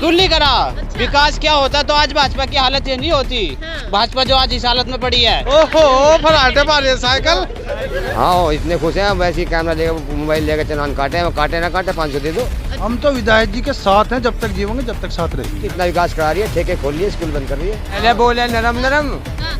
बिल्कुल नहीं करा। अच्छा। विकास क्या होता तो आज भाजपा की हालत ये नहीं होती। हाँ। भाजपा जो आज इस हालत में पड़ी है। ओहो फराटे मारे साइकिल। हाँ इतने खुश हैं, वैसे ही कैमरा लेकर मोबाइल लेकर चलान काटे ना काटे 500 दे दो। हम तो विधायक जी के साथ हैं, जब तक जीवेंगे जब तक साथ रहेंगे। कितना विकास करा रही है, ठेके खोल लिए, स्कूल बंद कर रही है। पहले बोले नरम नरम,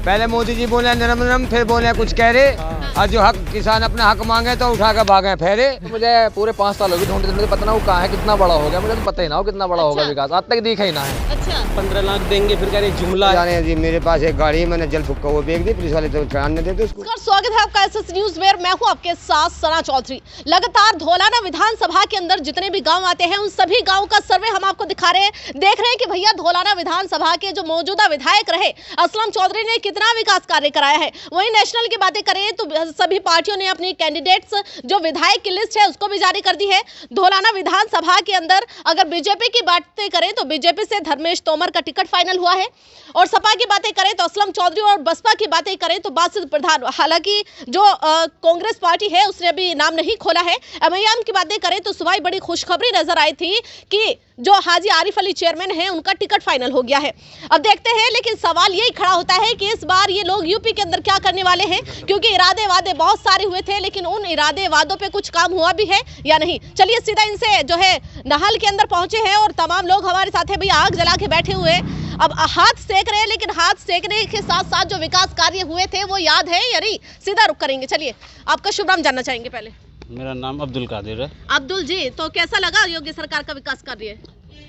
पहले मोदी जी बोले नरम नरम, फिर बोले कुछ कह रहे, और जो हक किसान अपना हक मांगे तो उठा कर भागे फेरे। मुझे पूरे 5 साल हो गए ढूंढते, मुझे पता ना वो कहाँ है, कितना बड़ा हो गया, मुझे तो पता ही ना हो कितना बड़ा होगा विकास, आज तक दिखा ही ना है। अच्छा 15 लाख देंगे फिर कह रहे जुमला जाने जी, मेरे पास एक गाड़ी है, मैंने जल फुक्का वो बेच दी, पुलिस वाले तो चलान देते उसको। स्वागत है आपका एसएस न्यूज में, मैं हूं आपके साथ सना चौधरी। लगातार धौलाना विधानसभा के अंदर जितने भी गांव आते हैं उन सभी गांव का सर्वे हम आपको दिखा रहे हैं। देख रहे हैं कि भैया धौलाना विधानसभा के जो मौजूदा विधायक रहे असलम चौधरी ने कितना विकास कार्य कराया है। वहीं नेशनल की बातें करें तो सभी पार्टियों ने अपनी कैंडिडेट्स जो विधायक की लिस्ट है उसको भी जारी कर दी है। धौलाना विधानसभा के अंदर अगर बीजेपी की बातें करें तो बीजेपी से धर्मेश तोमर का टिकट फाइनल हुआ है, और सपा की बातें करें तो असलम चौधरी, और बसपा की बातें करें तो बासित प्रधान। हालांकि जो कांग्रेस पार्टी है उसने अभी नाम नहीं खोला है। एमआईएम की बातें करें तो सुबह बड़ी खुशखबरी नजर आई थी कि जो हाजी आरिफ अली चेयरमैन है उनका टिकट फाइनल हो गया है। अब देखते हैं, लेकिन सवाल यही खड़ा होता है कि इस बार ये लोग यूपी के अंदर क्या करने वाले हैं, क्योंकि इरादे वादे बहुत सारे हुए थे, लेकिन उन इरादे वादों पे कुछ काम हुआ भी है या नहीं। चलिए सीधा इनसे जो है नहल के अंदर पहुंचे हैं, और तमाम लोग हमारे साथ है भैया, आग जला के बैठे हुए, अब हाथ सेक रहे हैं, लेकिन हाथ सेकने के साथ साथ जो विकास कार्य हुए थे वो याद है या नहीं, सीधा रुक करेंगे। चलिए आपका शुभ नाम जानना चाहेंगे पहले। मेरा नाम अब्दुल कादिर है। अब्दुल जी, तो कैसा लगा योगी सरकार का विकास कार्य?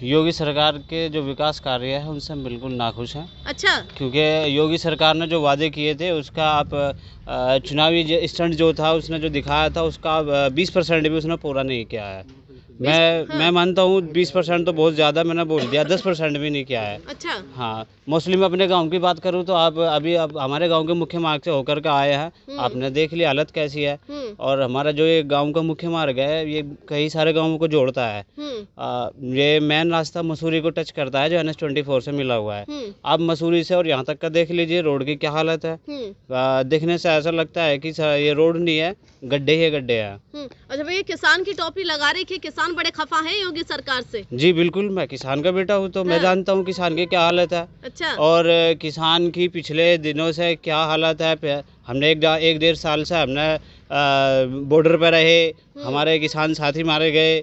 योगी सरकार के जो विकास कार्य है उनसे हम बिल्कुल नाखुश हैं। अच्छा। क्योंकि योगी सरकार ने जो वादे किए थे उसका आप चुनावी स्टंट जो था उसने जो दिखाया था उसका 20% भी उसने पूरा नहीं किया है। मैं मानता हूँ 20% तो बहुत ज़्यादा मैंने बोल दिया, 10% भी नहीं किया है। अच्छा। हाँ, मोस्टली मैं अपने गांव की बात करूँ तो आप अभी हमारे गांव के मुख्य मार्ग से होकर के आए हैं, आपने देख लिया हालत कैसी है। और हमारा जो ये गांव का मुख्य मार्ग है ये कई सारे गांवों को जोड़ता है। ये मेन रास्ता मसूरी को टच करता है जो NH-24 से मिला हुआ है। आप मसूरी से और यहाँ तक का देख लीजिए रोड की क्या हालत है। देखने से ऐसा लगता है कि ये रोड नहीं है, गड्ढे ही गड्ढे हैं। अच्छा भैया, किसान की टोपी लगा रही है, किसान बड़े खफा हैं योगी सरकार से? जी बिल्कुल, मैं किसान का बेटा हूँ तो मैं जानता हूँ किसान की क्या हालत है। अच्छा। और किसान की पिछले दिनों से क्या हालत है। हमने एक डेढ़ साल से हमने बॉर्डर पर रहे, हमारे किसान साथी मारे गए,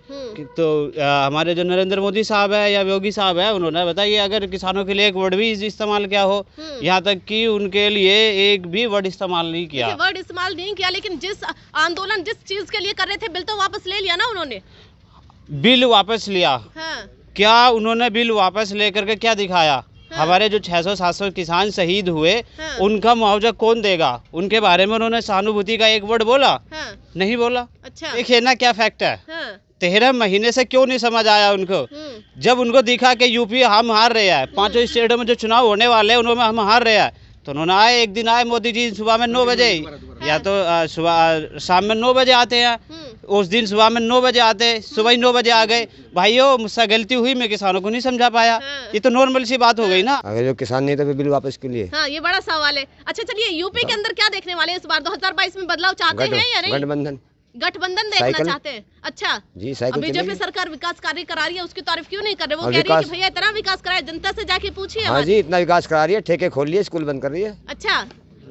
तो हमारे जो नरेंद्र मोदी साहब है या योगी साहब है उन्होंने बताइए अगर किसानों के लिए एक वर्ड भी इस्तेमाल किया हो, यहाँ तक कि उनके लिए एक भी वर्ड इस्तेमाल नहीं किया। वर्ड इस्तेमाल नहीं किया, लेकिन जिस आंदोलन जिस चीज के लिए कर रहे थे बिल तो वापस ले लिया ना उन्होंने। बिल वापस लिया। हाँ। क्या उन्होंने बिल वापस लेकर के क्या दिखाया? हाँ। हमारे जो 600-700 किसान शहीद हुए, हाँ। उनका मुआवजा कौन देगा? उनके बारे में उन्होंने सहानुभूति का एक वर्ड बोला? हाँ। नहीं बोला। अच्छा। देखिए ना क्या फैक्ट है। हाँ। 13 महीने से क्यों नहीं समझ आया उनको? जब उनको दिखा कि यूपी हम हार रहे हैं, 5 स्टेटों में जो चुनाव होने वाले हैं उन्होंने हम हार रहे हैं, तो उन्होंने एक दिन आए मोदी जी सुबह में 9 बजे, या तो सुबह शाम में 9 बजे आते हैं, उस दिन सुबह में 9 बजे आते, सुबह ही 9 बजे आ गए। भाइयों मुझसे गलती हुई, मैं किसानों को नहीं समझा पाया। ये तो नॉर्मल सी बात हो गई ना। अगर जो किसान नहीं तो बिल वापस के लिए। हाँ, ये बड़ा सवाल है। अच्छा चलिए, यूपी के अंदर क्या देखने वाले इस बार 2022 में बदलाव चाहते हैं या नहीं? गठबंधन देखना चाहते हैं। अच्छा जी, बीजेपी सरकार विकास कार्य करा रही है, उसकी तारीफ क्यों नहीं कर रहे? वो कह रही है कि भैया इतना विकास कराया, जनता से जाके पूछिए। हाँ जी, इतना विकास करा रही है, ठेके खोल लिए, स्कूल बंद कर रही है। अच्छा,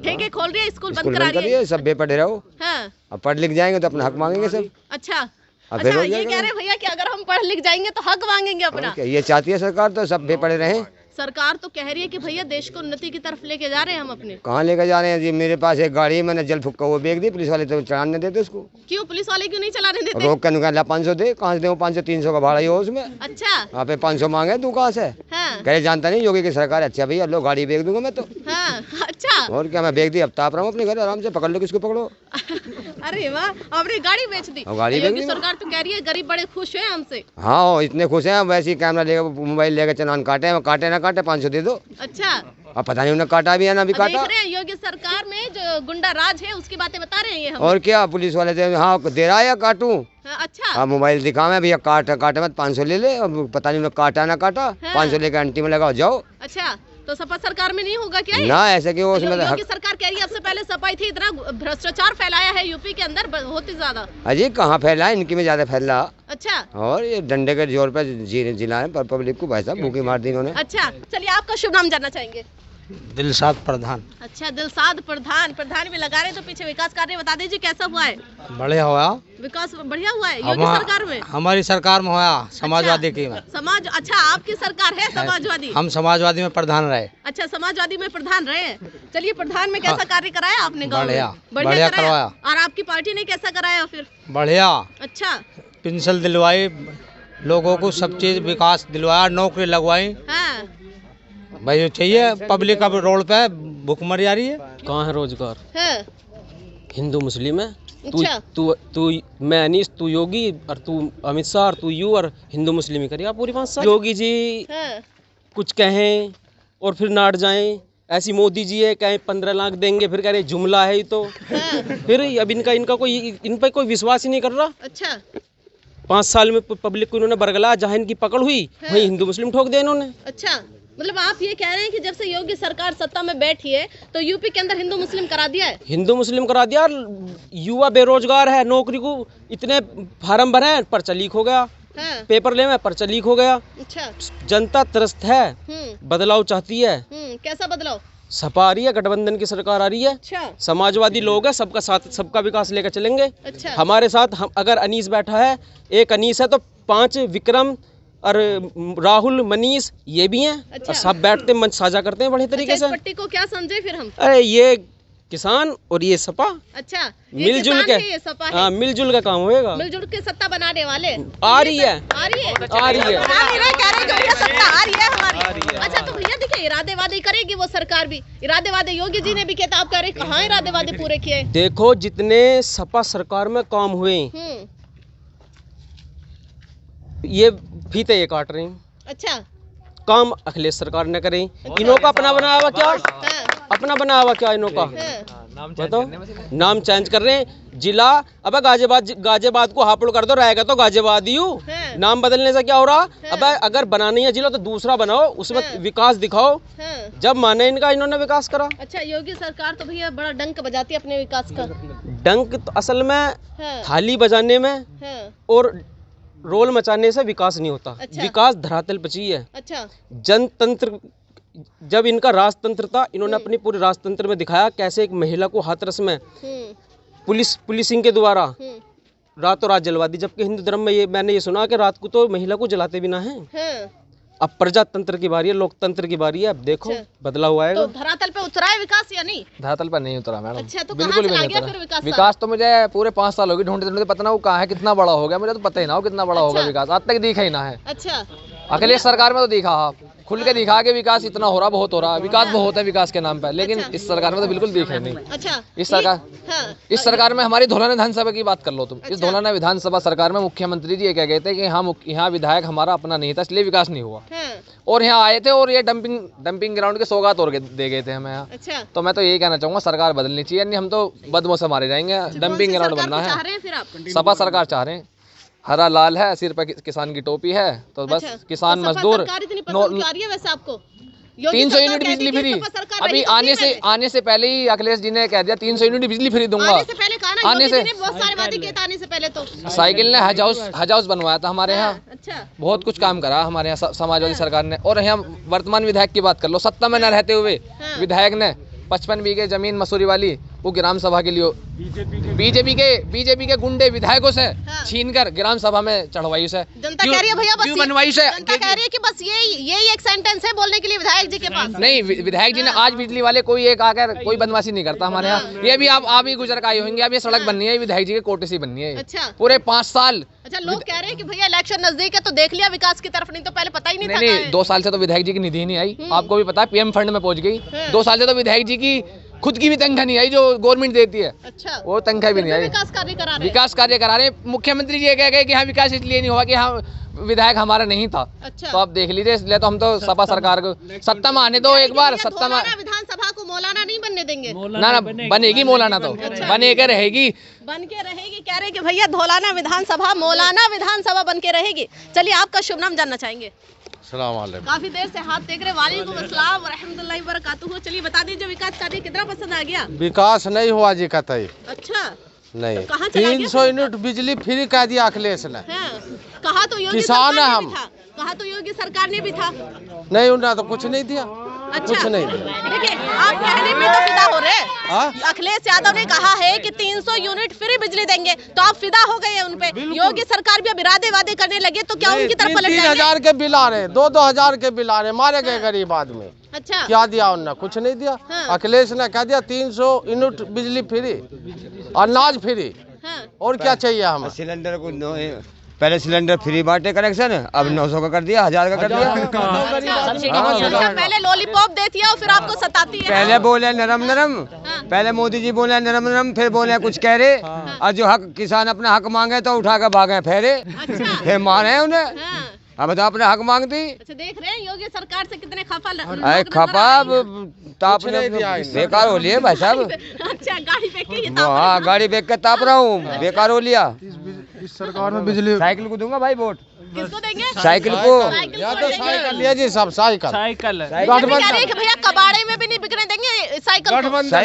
ठेके खोल रही है, स्कूल बंद करा रही है, सब बेपढ़े रहो। हाँ। अब पढ़ लिख जाएंगे तो अपना हक मांगेंगे सब। अच्छा, ये कह रहे हैं भैया कि अगर हम पढ़ लिख जाएंगे तो हक मांगेंगे अपना। ये चाहती है सरकार तो सब बेपढ़े रहे। सरकार तो कह रही है कि भैया देश को उन्नति की तरफ लेके जा रहे हैं हम अपने। कहाँ लेके जा रहे हैं जी? मेरे पास एक गाड़ी है, मैंने जल फुक्का वो बेच दी, पुलिस वाले तो चलाने देते उसको। क्यों पुलिस वाले क्यों नहीं चलाने देते? रोक कर निकाला, 500 दे, कहाँ से दे? 500-300 का भाड़ा ही हो उसमें। अच्छा। वहाँ पे 500 मांगे, तू कहाँ से? हाँ। कहे जानता नहीं योगी की सरकार। अच्छा भैया लो गाड़ी बेच दूंगा मैं तो। हाँ। अच्छा। और क्या, मैं बेच दी, अब ताप रहा हूँ अपने घर, आराम से पकड़ लो, किसको पकड़ो। अरे वाह, आपने गाड़ी बेच दी? गाड़ी बेच दी। सरकार तो कह रही है गरीब बड़े खुश है हमसे। हाँ, इतने खुश है, वैसे ही कैमरा लेकर मोबाइल लेकर चलान काटे ना काटे 500 दे दो। अच्छा। अब पता नहीं उन्हें काटा भी है ना भी काटा। देख रहे हैं योगी सरकार में जो गुंडा राज है उसकी बातें बता रहे हैं हम। और क्या, पुलिस वाले दे, हाँ दे रहा है या काटूं? अच्छा। हाँ, मोबाइल दिखावे भैया, काटे मत, 500 ले ले। अब पता नहीं उन्हें काटा ना काटा। 500 लेकर आंटी में लगाओ जाओ। अच्छा, तो सपा सरकार में नहीं होगा क्या ये? ना ऐसे क्यों, उसमें तो योगी सरकार कह रही है अब से पहले सपा ही थी, इतना भ्रष्टाचार फैलाया है यूपी के अंदर बहुत ही ज्यादा। अजी कहाँ फैला है, इनकी में ज्यादा फैल रहा। अच्छा, और ये डंडे के जोर पे जिला है पब्लिक को, भाई साहब भूखी मार दी इन्होंने। अच्छा चलिए आपका शुभ नाम जानना चाहेंगे। दिलशाद प्रधान। अच्छा दिलशाद प्रधान, प्रधान भी लगा रहे तो पीछे विकास कार्य बता दीजिए कैसा हुआ है? बढ़िया हुआ, विकास बढ़िया हुआ है योगी सरकार में? हमारी सरकार में हुआ, समाजवादी की में। समाज, अच्छा आपकी सरकार है समाजवादी? हम समाजवादी में प्रधान रहे। अच्छा समाजवादी में प्रधान रहे। चलिए प्रधान में कैसा कार्य कराया आपने गाँव में? बढ़िया करवाया। और आपकी पार्टी ने कैसा कराया फिर? बढ़िया। अच्छा पेंशन दिलवाई लोगों को, सब चीज विकास दिलवाया, नौकरी लगवाई। हाँ। भाई जो चाहिए पब्लिक अब रोड पे भूखमरी आ रही है। कहाँ है रोजगार? है। हिंदू मुस्लिम है। अच्छा। तू मैं अनीस, तू योगी, और तू अमित शाह, और तू यू, और हिंदू मुस्लिम ही करिए आप पूरी 5 साल। योगी जी कुछ कहें और फिर नाट जाएं, ऐसी मोदी जी है कहें 15 लाख देंगे, फिर कह रहे जुमला है ये तो। फिर अब इनका कोई इन पर कोई विश्वास ही नहीं कर रहा। अच्छा 5 साल में पब्लिक को इन्होंने बरगला, जहाँ इनकी पकड़ हुई वहीं हिंदू मुस्लिम ठोक दिया इन्होंने। अच्छा मतलब आप ये कह रहे हैं कि जब से योगी सरकार सत्ता में बैठी है तो यूपी के अंदर हिंदू मुस्लिम करा दिया है? हिंदू मुस्लिम करा दिया, युवा बेरोजगार है, नौकरी को इतने फार्म भरे हैं, पर्चा लीक हो गया। पेपर ले में पर्चा लीक हो गया। अच्छा। जनता त्रस्त है, बदलाव चाहती है। कैसा बदलाव? सपा आ रही है, गठबंधन की सरकार आ रही है। अच्छा। समाजवादी लोग है, सबका साथ, सबका विकास लेकर चलेंगे। अच्छा। हमारे साथ हम, अगर अनीस बैठा है, एक अनीस है तो 5 विक्रम और राहुल, मनीष ये भी हैं। अच्छा। और सब बैठते मंच साझा करते हैं बढ़िया तरीके से। पट्टी को क्या समझे फिर हम? अरे ये किसान और ये सपा। अच्छा मिलजुल के, हाँ मिलजुल का काम होएगा। मिलजुल के सत्ता बनाने वाले आ रही है, आ रही है, आ रही है, सत्ता आ रही है हमारी। अच्छा तो भैया देखिए इरादेवादी करेगी वो सरकार भी, इरादेवादी योगी जी ने भी किया, आप कह रहे कहाँ इरादेवादी पूरे किए? देखो जितने सपा सरकार में काम हुए ये फीते ये काट रहे हैं। अच्छा काम अखिलेश सरकार ने करे। इनों का अपना बनाया हुआ क्या? अपना बनाया हुआ क्या इनों का? बताओ, नाम चेंज कर रहे हैं। जिला अब गाजियाबाद को हापुड़ कर दो, रहेगा तो गाजियाबाद ही हूँ। नाम बदलने से क्या हो रहा? अब अगर बनाना ही है जिला तो दूसरा बनाओ, उसमें विकास दिखाओ। जब माने इनका, इन्होंने विकास करा। अच्छा योगी सरकार तो भैया बड़ा डंक बजाती है अपने विकास का। डंक तो असल में थाली बजाने में और रोल मचाने से विकास नहीं होता। अच्छा। विकास धरातल पर चाहिए। अच्छा। जनतंत्र, जब इनका राजतंत्र था, इन्होंने अपनी पूरे राजतंत्र में दिखाया कैसे एक महिला को हाथरस में पुलिसिंग के द्वारा रातों रात जलवा दी, जबकि हिंदू धर्म में ये मैंने ये सुना कि रात को तो महिला को जलाते भी ना है। अब प्रजातंत्र की बारी है, लोकतंत्र की बारी है। अब देखो बदलाव आएगा। तो धरातल पे उतरा है विकास या नहीं? धरातल पर नहीं उतरा मैडम। अच्छा तो बिल्कुल भी नहीं उतरा विकास। तो मुझे पूरे 5 साल हो गए ढूंढते ढूंढते, पता ना वो कहाँ है, कितना बड़ा हो गया, मुझे तो पता ही ना हो कितना बड़ा होगा विकास। आज तक दिखा ही ना है। अच्छा अखिलेश सरकार में तो दिखा, खुल के दिखा के विकास इतना हो रहा, बहुत हो रहा, विकास बहुत है विकास के नाम पे, लेकिन इस सरकार में तो बिल्कुल दिखा नहीं। अच्छा इस सरकार में हमारी धौलाना विधानसभा की बात कर लो तुम। इस धौलाना विधानसभा सरकार में मुख्यमंत्री जी ये कह गए थे कि हम यहाँ विधायक हमारा अपना नहीं था, इसलिए विकास नहीं हुआ। और यहाँ आए थे और ये डंपिंग ग्राउंड के सौगात और दे गए थे हमें यहाँ। अच्छा। तो मैं तो यही कहना चाहूंगा सरकार बदलनी चाहिए, नहीं हम तो बदमों से मारे जाएंगे। डंपिंग ग्राउंड बनना है, सपा सरकार चाह रहे हैं। हरा लाल है, सिर पर किसान की टोपी है, तो बस किसान मजदूर। वैसे आपको 300 यूनिट बिजली फ्री अभी आने से पहले ही अखिलेश जी ने कह दिया 300 यूनिट बिजली फ्री दूंगा। आने से बहुत सारे वादे किए थे। आने से पहले तो साइकिल ने हज हाउस बनवाया था हमारे यहाँ। अच्छा बहुत कुछ काम करा हमारे यहाँ समाजवादी सरकार ने। और यहाँ वर्तमान विधायक की बात कर लो, सत्ता में न रहते हुए विधायक ने 55 बीघे जमीन मसूरी वाली वो ग्राम सभा के लिए बीजेपी के गुंडे विधायकों से छीनकर ग्राम सभा में चढ़वाई उसे। जनता कह रही है भैया, क्यों बनवाई उसे? जनता कह रही है कि बस यही एक सेंटेंस है बोलने के लिए विधायक जी के पास। नहीं, विधायक जी ने आज बिजली वाले कोई एक आकर कोई बदमाशी नहीं करता हमारे यहाँ। ये भी आप ही गुजर के आए होंगे। अब ये सड़क बननी है, विधायक जी के कोटे से बननी है। अच्छा पूरे 5 साल। अच्छा लोग कह रहे हैं कि भैया इलेक्शन नजदीक है तो देख लिया विकास की तरफ, नहीं तो पहले पता ही नहीं था। नहीं 2 साल से तो विधायक जी की निधि नहीं आई, आपको भी पता है, पीएम फंड में पहुंच गई। 2 साल से तो विधायक जी की खुद की भी तनख्वाह नहीं आई जो गवर्नमेंट देती है। अच्छा वो तनख्वाह भी नहीं आई। विकास कार्य करा रहे मुख्यमंत्री जी कह गए कि हाँ विकास इसलिए नहीं हुआ कि हाँ विधायक हमारा नहीं था। अच्छा तो आप देख लीजिए, इसलिए तो हम तो सपा सरकार को सत्ता में आने दो एक बार। सत्ता में विधानसभा को मौलाना नहीं बनने देंगे। ना बनेगी मौलाना, तो बने के रहेगी, बन के रहेगी। कह रहे कि भैया धौलाना विधानसभा मौलाना विधानसभा बन के रहेगी। चलिए आपका शुभ नाम जानना चाहेंगे। अस्सलाम वालेकुम। काफी देर से हाथ देख रहे। वालेकुम अस्सलाम व रहमतुल्लाहि व बरकातुहू। चलिए बता दीजिए विकास कार्य कितना पसंद आ गया? विकास नहीं हुआ जी कतई अच्छा नहीं। तो कहाँ चला गया? 300 यूनिट बिजली फ्री कह दिया अखिलेश ने। कहा तो योगी किसान है सरकार ने हम। भी था। कहा तो योगी सरकार ने भी था। नहीं उन्होंने तो कुछ नहीं दिया। अच्छा कुछ नहीं दिया। देखिए आप कहने पे तो फिदा हो रहे हैं। अखिलेश यादव ने कहा है कि 300 यूनिट फ्री बिजली देंगे, तो आप फिदा हो गए हैं उनपे। योगी सरकार भी अब इरादे वादे करने लगे, तो क्या उनकी तरफ पलट 3,000 के बिल आ रहे, 2,000 के बिल आ रहे, मारे गए गरीब आदमी। अच्छा क्या दिया उन्होंने? कुछ नहीं दिया। अखिलेश ने कह दिया 300 यूनिट बिजली फ्री, अनाज फ्री, और क्या चाहिए हमें? सिलेंडर को पहले सिलेंडर फ्री बांटे कनेक्शन, अब 900 का कर दिया, 1000 का कर दिया। पहले लॉलीपॉप देती है और फिर आपको सताती है। पहले बोले नरम नरम, पहले मोदी जी बोले नरम नरम, फिर बोले कुछ कह रहे, और जो हक किसान अपना हक मांगे तो उठा के भागे फेरे, फिर मारे उन्हें। अब तो अपने हक मांगती। अच्छा देख रहे हैं योगी सरकार से कितने खफा अरे खपा ताप ने बेकार हो लिया भाई साहब। अच्छा गाड़ी बेच के हाँ गाड़ी बेच के ताप रहा हूँ, बेकार हो लिया। इस सरकार में बिजली साइकिल को दूंगा भाई वोट, किसको देंगे? साइकिल को। या तो साइकिल लिया जी, सब साइकिल भैया कबाड़े में भी नहीं बिकने देंगे साइकिल को।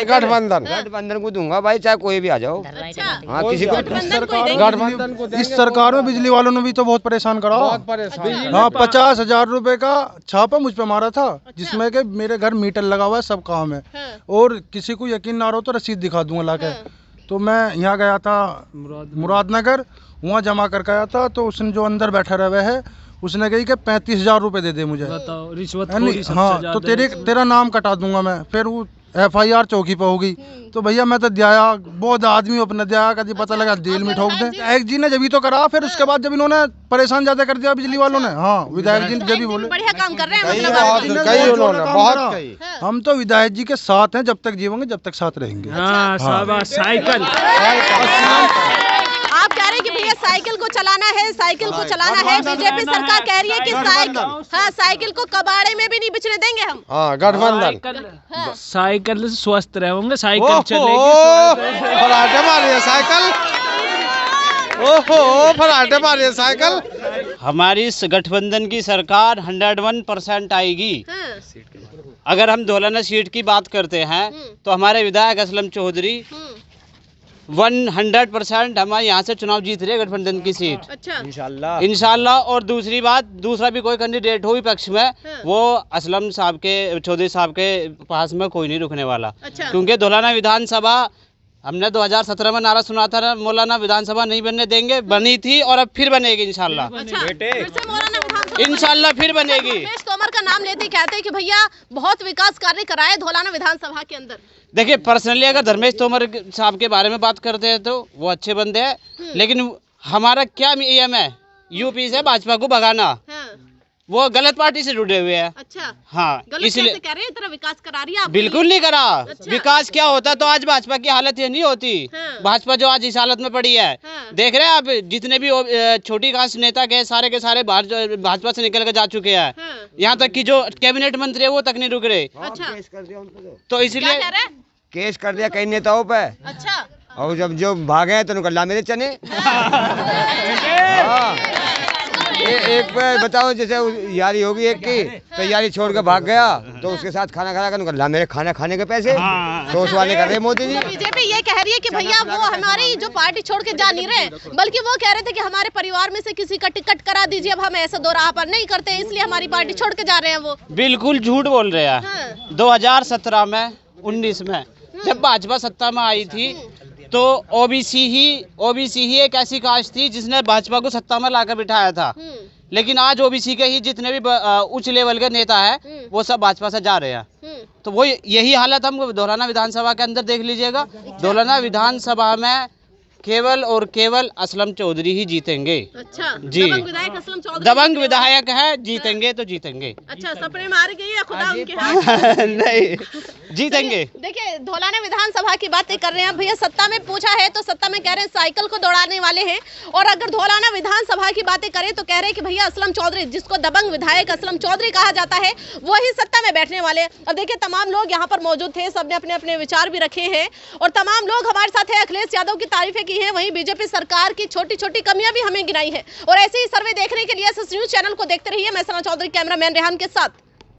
गठबंधन को दूंगा भाई, चाहे कोई भी आ जाओ। अच्छा हाँ किसी को गठबंधन को। इस सरकार में बिजली वालों ने भी तो बहुत परेशान करा। हाँ 50,000 रुपए का छापा मुझ पे मारा था, जिसमें के मेरे घर मीटर लगा हुआ है, सब काम है, और किसी को यकीन ना हो तो रसीद दिखा दूंगा लाके। तो मैं यहाँ गया था मुरादनगर, वहाँ जमा करके आया था, तो उसने जो अंदर बैठा रहे है उसने कही कि 35,000 रुपए दे दे मुझे। रिश्वत। हाँ तो तेरा नाम कटा दूंगा मैं। फिर वो FIR चौकी पे होगी, तो भैया मैं तो दिया, बहुत आदमी अपने दिया, कभी पता लगा जेल में ठोक दे। विधायक जी ने जब भी तो करा, फिर उसके बाद जब इन्होंने परेशान ज्यादा कर दिया बिजली वालों ने। हाँ विधायक जी जब भी बोले बढ़िया काम कर रहे हैं। हम तो विधायक जी के साथ हैं, जब तक जीवेंगे जब तक साथ रहेंगे। साइकिल आप कह रहे हैं कि भैया साइकिल को चलाना है, साइकिल को चलाना है। बीजेपी सरकार कह रही है कि साइकिल को कबाड़े में भी नहीं बिचने देंगे हम। गठबंधन साइकिल स्वस्थ रहेंगे, साइकिल चलेगी। फराटे मारिए साइकिल, ओहो फराटे मारिए साइकिल। हमारी इस गठबंधन की सरकार 101% आएगी। अगर हम धौलाना सीट की बात करते हैं तो हमारे विधायक असलम चौधरी 100% हमारे यहाँ से चुनाव जीत रहे गठबंधन की सीट। अच्छा इंशाल्लाह। और दूसरी बात, दूसरा भी कोई कैंडिडेट हो विपक्ष में, वो असलम साहब के, चौधरी साहब के पास में कोई नहीं रुकने वाला। अच्छा। क्योंकि धौलाना विधानसभा हमने 2017 में नारा सुना था, मौलाना विधानसभा नहीं बनने देंगे, बनी थी और अब फिर बनेगी इंशाल्लाह। इंशाल्लाह फिर बनेगी। मुकेश तोमर का नाम लेते कहते हैं कि भैया बहुत विकास कार्य कराए धौलाना विधानसभा के अंदर। देखिए पर्सनली अगर धर्मेश तोमर साहब के बारे में बात करते हैं तो वो अच्छे बंदे हैं, लेकिन हमारा क्या एम है यूपी से भाजपा को भगाना। वो गलत पार्टी से जुड़े हुए हैं। अच्छा हाँ, इसलिए कह रहे हैं इतना विकास करा रही है आप। बिल्कुल नहीं करा। अच्छा। विकास क्या होता तो आज भाजपा की हालत ये नहीं होती। भाजपा जो आज इस हालत में पड़ी है, देख रहे हैं आप, जितने भी छोटी कास्ट नेता के सारे बाहर भाजपा से निकल कर जा चुके हैं। यहाँ तक कि जो कैबिनेट मंत्री है वो तक नहीं रुक रहे। अच्छा। तो इसलिए केस कर दिया कई नेताओं पे। अच्छा। और जब जो भागे तो निकल मेरे चने। एक पे बताओ, जैसे यारी होगी एक की, तो यारी छोड़ के भाग गया, तो उसके साथ खाना खाना कर निकल मेरे खाना खाने के पैसे। तो उस वाले कर रहे मोदी जी। बीजेपी ये कह रही है कि भैया वो हमारी जो पार्टी छोड़ के जा नहीं रहे, बल्कि वो कह रहे थे कि हमारे परिवार में से किसी का टिकट करा दीजिए। अब हम ऐसा दो राह पर नहीं करते, इसलिए हमारी पार्टी छोड़ के जा रहे हैं। वो बिल्कुल झूठ बोल रहे हैं। 2017 में 19 में जब भाजपा सत्ता में आई थी तो ओबीसी ही एक ऐसी कास्ट थी जिसने भाजपा को सत्ता में लाकर बिठाया था। लेकिन आज ओबीसी के ही जितने भी उच्च लेवल के नेता है वो सब भाजपा से जा रहे हैं। तो वो यही हालत हम धौलाना विधानसभा के अंदर देख लीजिएगा। धौलाना विधानसभा में केवल और केवल असलम चौधरी ही जीतेंगे। अच्छा जी, दबंग विधायक है, जीतेंगे तो जीतेंगे। अच्छा, सपने में आ गई है खुदा उनके हाथ। नहीं, जीतेंगे। देखिए धौलाना विधानसभा की बातें कर रहे हैं भैया। सत्ता में पूछा है तो सत्ता में कह रहे हैं साइकिल को दौड़ाने वाले हैं, और अगर धौलाना विधानसभा की बातें करें तो कह रहे हैं कि भैया असलम चौधरी, जिसको दबंग विधायक असलम चौधरी कहा जाता है, वही सत्ता में बैठने वाले। अब देखिए तमाम लोग यहाँ पर मौजूद थे, सबने अपने अपने विचार भी रखे हैं, और तमाम लोग हमारे साथ है। अखिलेश यादव की तारीफें की हैं, वहीं बीजेपी सरकार की छोटी छोटी कमियां भी हमें गिनाई है। और ऐसे ही सर्वे देखने के लिए एसएस न्यूज चैनल को देखते रहिए। मैं सना चौधरी, कैमरामैन रेहान के साथ।